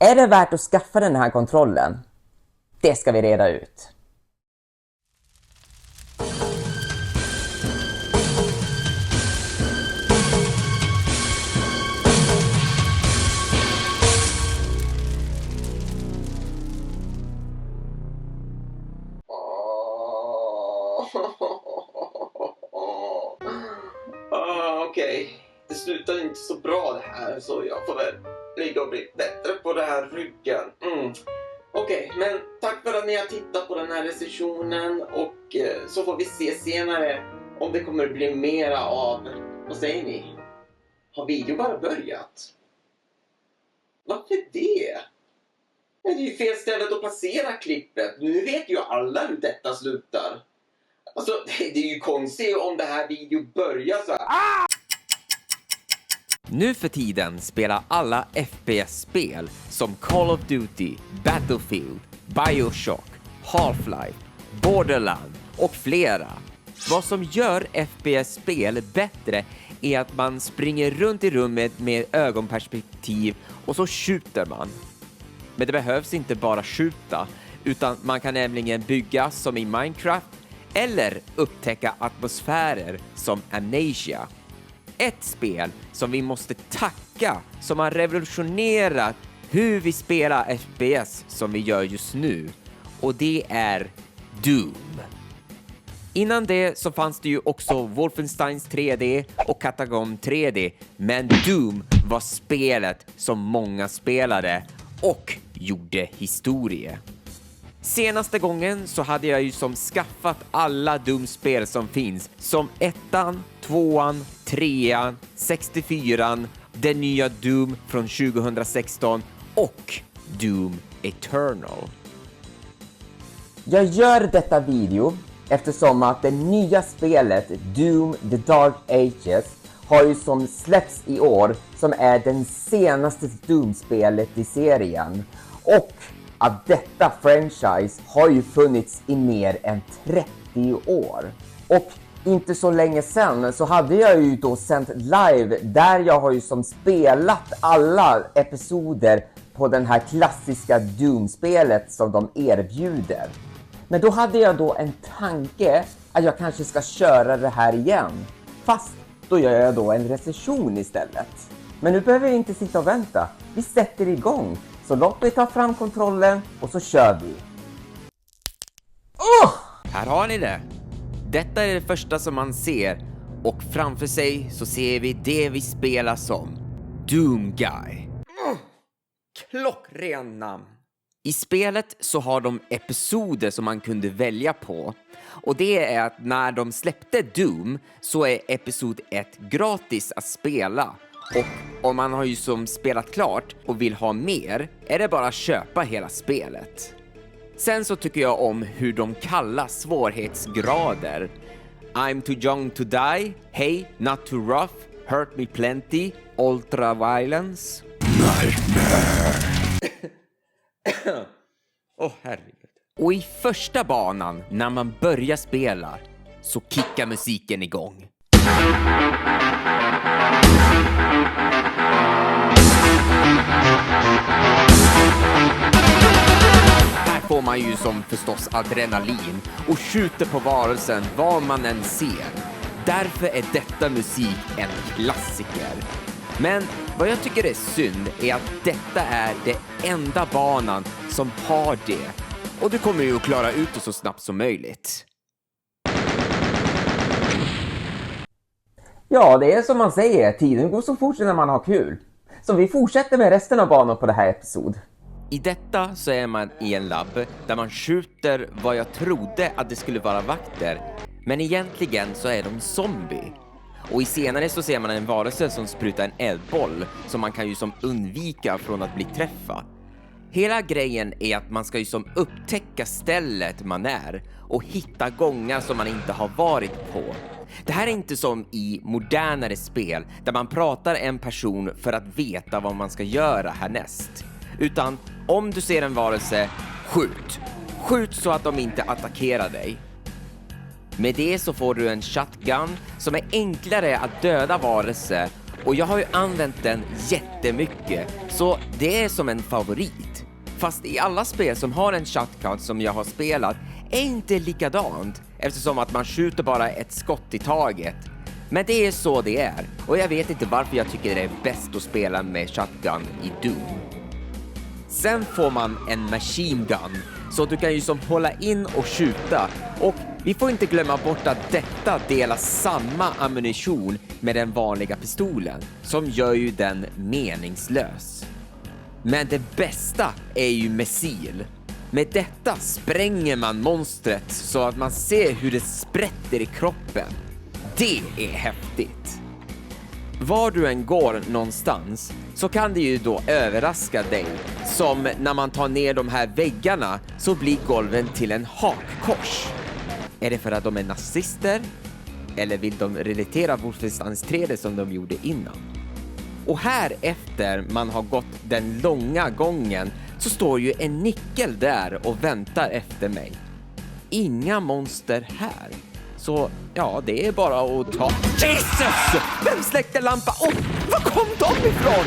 Är det värt att skaffa den här kontrollen? Det ska vi reda ut. Okej. Det slutar inte så bra det här, så jag får väl ligga och bli bättre på det här ryggen. Okej, men tack för att ni har tittat på den här recensionen, och så får vi se senare om det kommer bli mera av, vad säger ni? Har video bara börjat? Varför det? Det är ju fel ställe att placera klippet. Nu vet ju alla hur detta slutar. Alltså, det är ju konstigt om det här video börjar så här. Nu för tiden spelar alla FPS-spel som Call of Duty, Battlefield, BioShock, Half-Life, Borderlands och flera. Vad som gör FPS-spel bättre är att man springer runt i rummet med ögonperspektiv och så skjuter man. Men det behövs inte bara skjuta, utan man kan nämligen bygga som i Minecraft eller upptäcka atmosfärer som Amnesia. Ett spel som vi måste tacka, som har revolutionerat hur vi spelar FPS som vi gör just nu. Och det är Doom. Innan det så fanns det ju också Wolfensteins 3D och Katagom 3D. Men Doom var spelet som många spelade och gjorde historia. Senaste gången så hade jag ju som skaffat alla Doom-spel som finns. Som 1:an, 2:an, 3:an, 64:an, den nya Doom från 2016 och Doom Eternal. Jag gör detta video eftersom att det nya spelet Doom The Dark Ages har ju som släppts i år, som är den senaste Doom-spelet i serien. Och att detta franchise har ju funnits i mer än 30 år. Och inte så länge sedan så hade jag ju då sänt live där jag har ju som spelat alla episoder på den här klassiska Doom-spelet som de erbjuder. Men då hade jag då en tanke att jag kanske ska köra det här igen. Fast då gör jag då en recension istället. Men nu behöver vi inte sitta och vänta. Vi sätter igång. Så låt mig ta fram kontrollen och så kör vi. Här har ni det. Detta är det första som man ser, och framför sig så ser vi det vi spelar som Doom Guy. Klockren namn. I spelet så har de episoder som man kunde välja på, och det är att när de släppte Doom så är episod 1 gratis att spela. Och om man har ju som spelat klart och vill ha mer är det bara att köpa hela spelet. Sen så tycker jag om hur de kallar svårighetsgrader. I'm too young to die, hey, not too rough, hurt me plenty, ultra violence. Nightmare. Herregud. Och i första banan, när man börjar spela, så kickar musiken igång. Här får man ju som förstås adrenalin och skjuter på varelsen vad man än ser. Därför är detta musik en klassiker. Men vad jag tycker är synd är att detta är det enda banan som har det. Och du kommer ju att klara ut det så snabbt som möjligt. Ja, det är som man säger. Tiden går så fort när man har kul. Så vi fortsätter med resten av banan på det här episod. I detta så är man i en labb där man skjuter vad jag trodde att det skulle vara vakter. Men egentligen så är de zombie. Och i senare så ser man en varelse som sprutar en eldboll som man kan ju som undvika från att bli träffad. Hela grejen är att man ska ju som upptäcka stället man är och hitta gångar som man inte har varit på. Det här är inte som i modernare spel där man pratar en person för att veta vad man ska göra härnäst. Utan om du ser en varelse, skjut. Skjut så att de inte attackerar dig. Med det så får du en shotgun som är enklare att döda varelse och jag har ju använt den jättemycket, så det är som en favorit. Fast i alla spel som har en shotgun som jag har spelat är inte likadant, eftersom att man skjuter bara ett skott i taget. Men det är så det är, och jag vet inte varför jag tycker det är bäst att spela med shotgun i Doom. Sen får man en machine gun, så du kan ju som hålla in och skjuta. Och vi får inte glömma bort att detta delar samma ammunition med den vanliga pistolen, som gör ju den meningslös. Men det bästa är ju missil. Med detta spränger man monstret så att man ser hur det sprätter i kroppen. Det är häftigt. Var du än går någonstans så kan det ju då överraska dig. Som när man tar ner de här väggarna så blir golven till en hakkors. Är det för att de är nazister? Eller vill de relatera Wolfensteins 3 som de gjorde innan? Och här efter man har gått den långa gången så står ju en nyckel där och väntar efter mig. Inga monster här. Så ja, det är bara att ta... Jesus! Vem släckte lampan? Var kom de ifrån?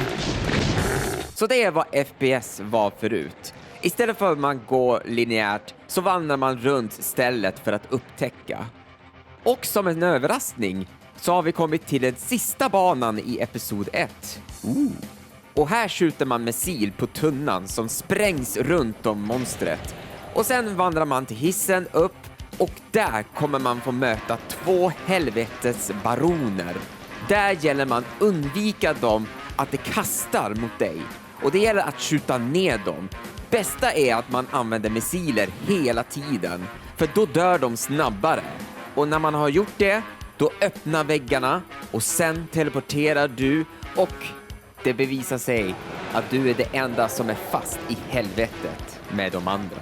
Så det är vad FPS var förut. Istället för att man går linjärt så vandrar man runt stället för att upptäcka. Och som en överraskning så har vi kommit till den sista banan i episod 1. Och här skjuter man missil på tunnan som sprängs runt om monstret. Och sen vandrar man till hissen upp och där kommer man få möta 2 helvetets baroner. Där gäller man undvika dem att det kastar mot dig. Och det gäller att skjuta ner dem. Bästa är att man använder missiler hela tiden, för då dör de snabbare. Och när man har gjort det, då öppnar väggarna och sen teleporterar du och det bevisar sig att du är det enda som är fast i helvetet med de andra.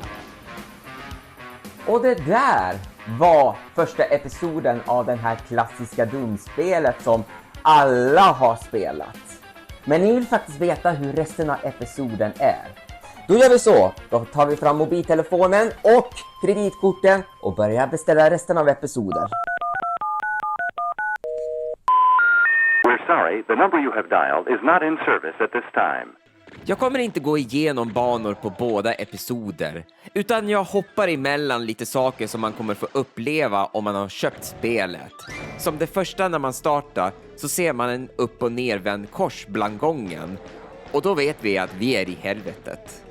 Och det där var första episoden av den här klassiska Doom-spelet som alla har spelat. Men ni vill faktiskt veta hur resten av episoden är. Då gör vi så. Då tar vi fram mobiltelefonen och kreditkorten och börjar beställa resten av episoden. We're sorry, the number you have dialed is not in service at this time. Jag kommer inte gå igenom banor på båda episoder, utan jag hoppar emellan lite saker som man kommer få uppleva om man har köpt spelet. Som det första när man startar så ser man en upp- och nervänd kors bland gången. Och då vet vi att vi är i helvetet.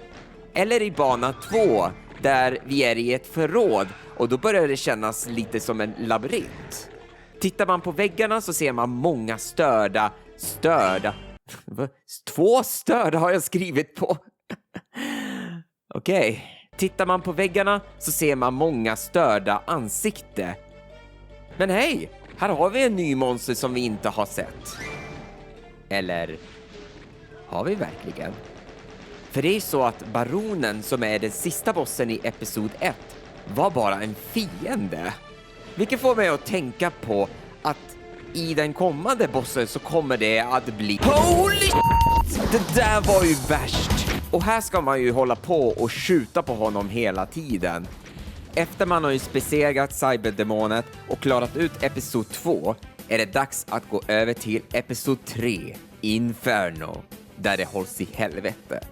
Eller i bana 2 där vi är i ett förråd och då börjar det kännas lite som en labyrint. Tittar man på väggarna så ser man många störda. 2 störda har jag skrivit på. Okej. Tittar man på väggarna så ser man många störda ansikte. Men hej, här har vi en ny monster som vi inte har sett. Eller har vi verkligen? För det är så att baronen som är den sista bossen i episod 1 var bara en fiende. Vilket får mig att tänka på att i den kommande bossen så kommer det att bli... Holy shit! Det där var ju värst! Och här ska man ju hålla på och skjuta på honom hela tiden. Efter man har ju besegrat cyberdemonet och klarat ut episod 2 är det dags att gå över till episod 3, Inferno, där det hålls i helvetet.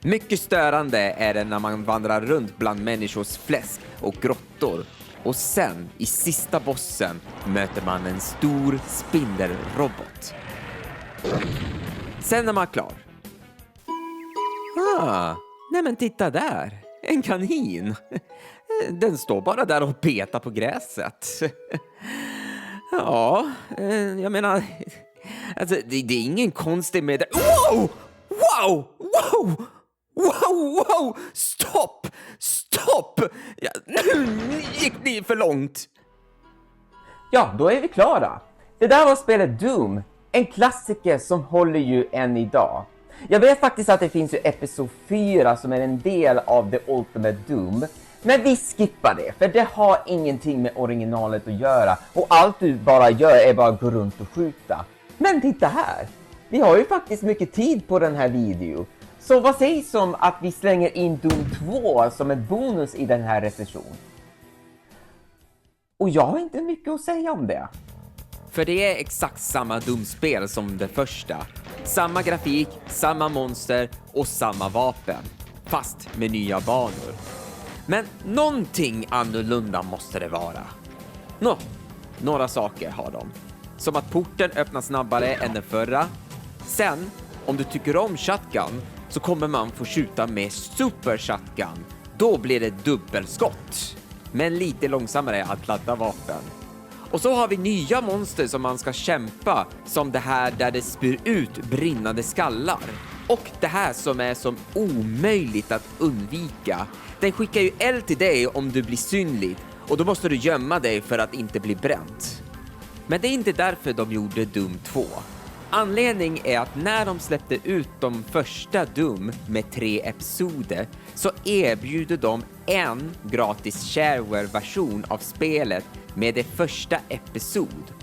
Mycket störande är det när man vandrar runt bland människors fläsk och grottor. Och sen, i sista bossen, möter man en stor spindelrobot. Sen är man klar. Nej men titta där. En kanin. Den står bara där och petar på gräset. Ja, jag menar... Alltså, det är ingen konstig med det. Wow! Wow! Wow! Wow, wow! Stopp! Stopp! Ja, nu gick ni för långt. Ja, då är vi klara. Det där var spelet Doom. En klassiker som håller ju än idag. Jag vet faktiskt att det finns ju episod 4 som är en del av The Ultimate Doom. Men vi skippar det, för det har ingenting med originalet att göra. Och allt du bara gör är bara gå runt och skjuta. Men titta här. Vi har ju faktiskt mycket tid på den här videon. Så vad sägs om att vi slänger in Doom 2 som en bonus i den här recensionen? Och jag har inte mycket att säga om det. För det är exakt samma Doom-spel som det första. Samma grafik, samma monster och samma vapen. Fast med nya banor. Men någonting annorlunda måste det vara. Några saker har de. Som att porten öppnar snabbare än den förra. Sen, om du tycker om shotgun, så kommer man få skjuta med super shotgun. Då blir det dubbelskott. Men lite långsammare att ladda vapen. Och så har vi nya monster som man ska kämpa, som det här där det spyr ut brinnande skallar. Och det här som är som omöjligt att undvika. Den skickar ju eld till dig om du blir synlig, och då måste du gömma dig för att inte bli bränt. Men det är inte därför de gjorde Doom 2. Anledningen är att när de släppte ut de första Doom med 3 episoder så erbjuder de en gratis shareware-version av spelet med det första episod.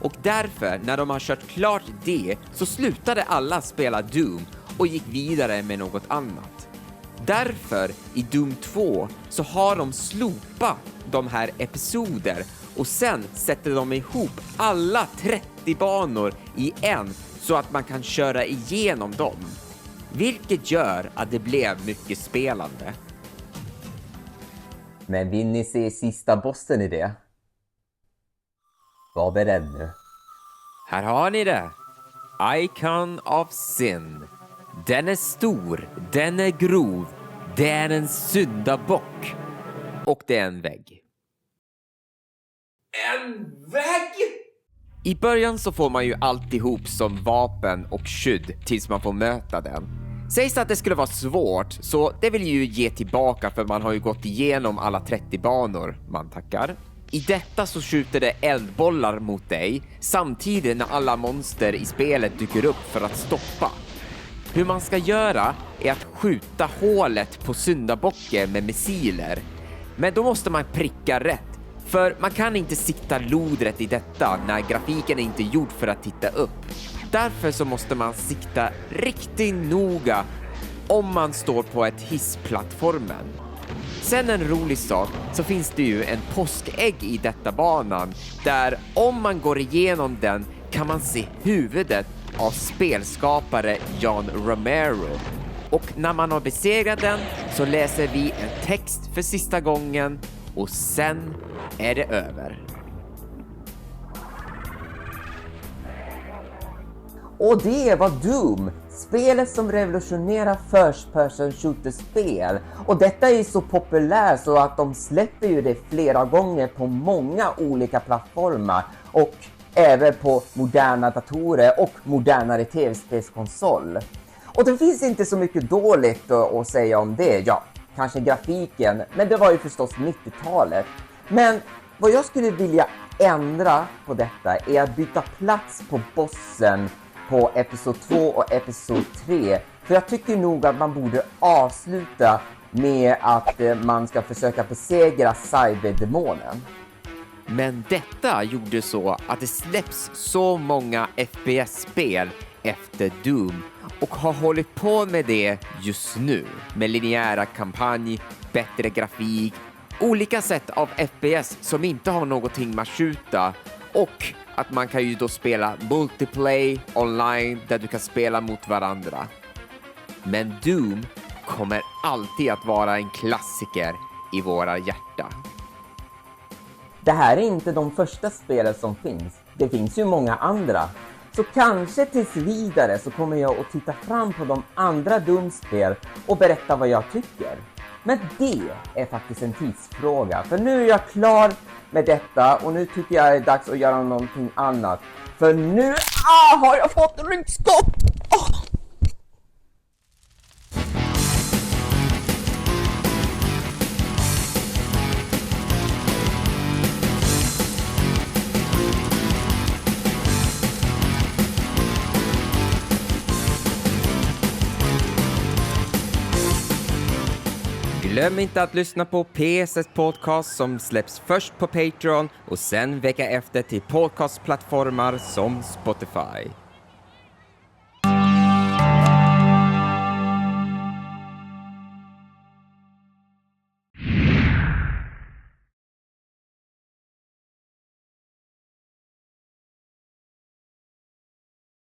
Och därför, när de har kört klart det, så slutade alla spela Doom och gick vidare med något annat. Därför, i Doom 2, så har de slopat de här episoder och sen sätter de ihop alla 30 banor i en så att man kan köra igenom dem. Vilket gör att det blev mycket spelande. Men vill ni se sista bossen i det? Var beredd nu. Här har ni det. Icon of Sin. Den är stor, den är grov, det är en syndabock. Och det är en vägg. En vägg? I början så får man ju alltihop som vapen och skydd tills man får möta den. Sägs att det skulle vara svårt, så det vill ju ge tillbaka för man har ju gått igenom alla 30 banor, man tackar. I detta så skjuter det eldbollar mot dig samtidigt när alla monster i spelet dyker upp för att stoppa. Hur man ska göra är att skjuta hålet på syndabocken med missiler. Men då måste man pricka rätt. För man kan inte sikta lodrätt i detta när grafiken är inte gjord för att titta upp. Därför så måste man sikta riktigt noga om man står på ett hissplattformen. Sen en rolig sak, så finns det ju en påskägg i detta banan där om man går igenom den kan man se huvudet av spelskapare John Romero. Och när man har besegrat den så läser vi en text för sista gången och sen är det över. Och det var Doom, spelet som revolutionerar first person shooter-spel. Och detta är så populärt så att de släpper ju det flera gånger på många olika plattformar och även på moderna datorer och modernare tv-spelskonsol. Och det finns inte så mycket dåligt att säga om det. Ja, kanske grafiken, men det var ju förstås 90-talet. Men vad jag skulle vilja ändra på detta är att byta plats på bossen på episod 2 och episod 3. För jag tycker nog att man borde avsluta med att man ska försöka besegra cyberdemonen. Men detta gjorde så att det släpps så många FPS-spel efter Doom och har hållit på med det just nu. Med linjära kampanj, bättre grafik, olika sätt av FPS som inte har någonting med att skjuta och att man kan ju då spela multiplayer online där du kan spela mot varandra. Men Doom kommer alltid att vara en klassiker i våra hjärtan. Det här är inte de första spelen som finns. Det finns ju många andra. Så kanske tills vidare så kommer jag att titta fram på de andra Doom-spel och berätta vad jag tycker. Men det är faktiskt en tidsfråga. För nu är jag klar med detta och nu tycker jag det är dags att göra någonting annat. För nu har jag fått ryggskott! Glöm inte att lyssna på PSS podcast som släpps först på Patreon och sen vecka efter till podcastplattformar som Spotify.